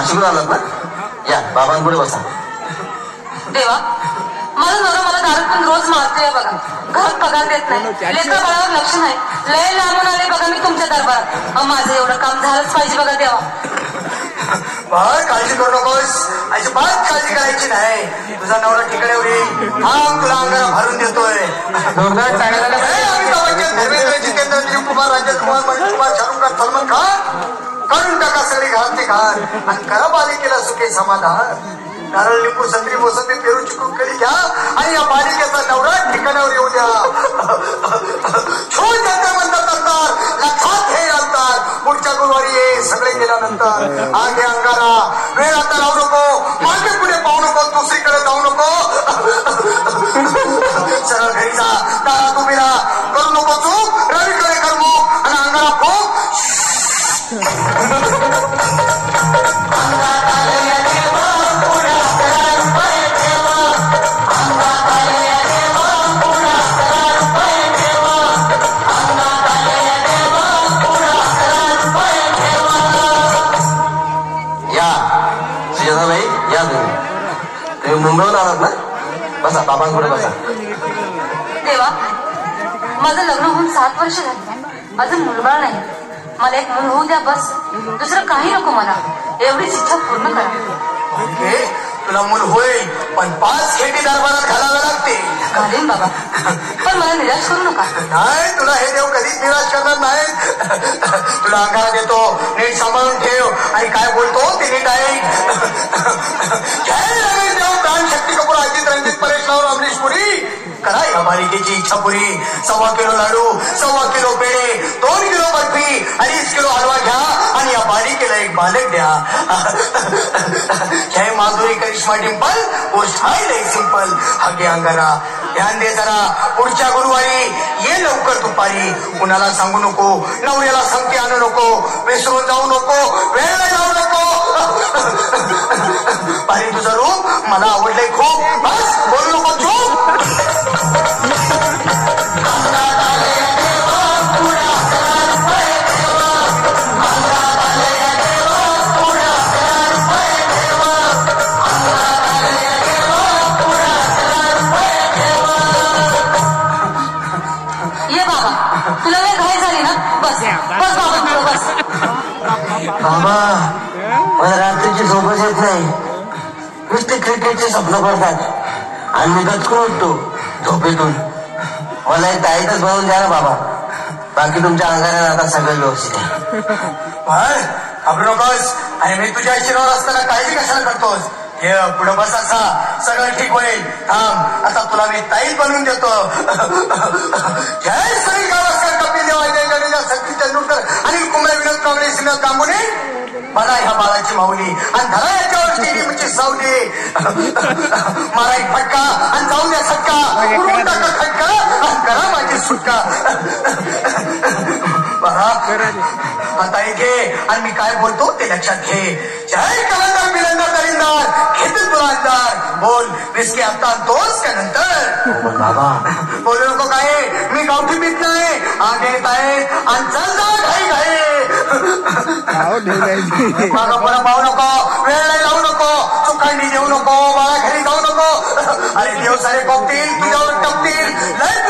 नाशिकला आलात ना? या बाबांपुढे बसा. देवा, माझा नवरा मला दारू पण रोज मारतोय बघा. घरात पगार देत नाही, लेकरा बाळावर लक्ष नाही. लय लांबून आले बघा मी तुमच्या दरबारात. माझं एवढं काम झालंच पाहिजे बघा देवा. काळजी करू नकोस, अजिबात काळजी करायची नाही. तुझा नवरा ठिकाण्यावर येईल. हा तुला अंगाला भरून देतोय. अमिताभ बच्चन, धर्मेंद्र, जितेंद्र, दिलीप कुमार, राजेश कुमार, मनीष कुमार, शाहरुख खान, सलमान खान काढून टाका सगळी घरातली घाण आणि करा बालिकेला सुखी समाधान. नारळ, लिंबू, संत्री, मोसंबी, पेरू, चिकू, कली घ्या आणि या बालिकेचा नवरा ठिकाणावर येऊ द्या. छोट म्हणतात लक्षात हे आणतात. पुढच्या गुरुवारी ये सगळे गेल्यानंतर. आगे अंगारा वेळ आता लावू नको, मागे पुढे पाहू नको, दुसरीकडे जाऊ नको. सरळ घरी जा, दारात उभी राहा, करू नको चूक, रवीकडे करमूक आणि अंगारा फोक. मुंबईहून आलात ना? बसा बाबांकडे बसा. देवा, माझं लग्न होऊन 7 वर्ष झाली, अजून मुलबाळ नाही. मला एक मुल होऊ द्या बस, दुसरं काही नको मला. एवढीच इच्छा पूर्ण करा. तुला मूल होईल, पण 5 खेटी दरबारात घालावे लागते. घालीन बाबा, पण मला निराश करू नका. नाही, तुला हे देव कधीच निराश करणार नाही. तुला अंगारा देतो, नीट सांभाळून ठेव आणि काय बोलतो ते नीट ऐक. जय रवी देव, प्राण शक्ती कपूर, अजित रंजित, परेश राव, अमरीश पुरी. करा या बालिकेची इच्छा पुरी. 1.25 किलो लाडू, 1.25 किलो पेढे, 2 किलो बर्फी, 2.5 किलो हलवा घ्या आणि या बालिकेला एक बालक द्या. जय माधुरी, करिश्मा, डिंपल, पोस्ट हाय लय सिंपल. हागे अंगारा, ध्यान दे जरा. पुढच्या गुरुवारी ये लवकर दुपारी. कुणाला सांगू नको, नवऱ्याला संगती आणू नको, विसरून जाऊ नको, वेळ जाऊ नको. पारी तुझं रूप मला आवडलंय खूप. बस बोलू नको चूप. तुला लय घाई झाली ना? बस बस बाबा, बस. बाबा, मला रात्रीची झोपच येत नाही. नुसते क्रिकेटचे स्वप्न पडतात आणि मी गचकून उठतो झोपेतून. मला एक ताईतच बनवून द्या ना बाबा. बाकी तुमच्या अंगाने आता सगळं व्यवस्थित आहे. घाबरू नकोस. आणि मी तुझ्या शिरावर असताना काळजी कशाला करतोस? हे पुढे बस, असा सगळं ठीक होईल. थांब, आता तुला मी ताईत बनवून देतो. जय श्री गावस्कर, कपिल देव, जय जडेजा, सचिन तेंडुलकर, अनिल कुंबळे, विनोद कांबळे, श्रीनाथ गांगुणे. मला ह्या बाळाची माऊली आणि धरा याच्यावर टीव्हीची सावली. मला एक फटका आणि जाऊ द्या सटका, उडवून टाका खटका आणि करा माझी सुटका. आता घे आणि मी काय बोलतो ते लक्षात घे. जय कलंदर, बिलंदर, दरिंदर, घेतील तुला अंदार. बोल, विस्की आता आणतोस का नंतर? बाबा बोलू नको काय, मी गावठी पीत नाही. आगे येत आहे आणि चल जा घाई घाई. मागं पुढे पाहू नको, वेळ नाही लावू नको, चुकांडी देऊ नको, बाळा घरी जाऊ नको. अरे देव सारे बघतील, तुझ्यावर टपतील. लय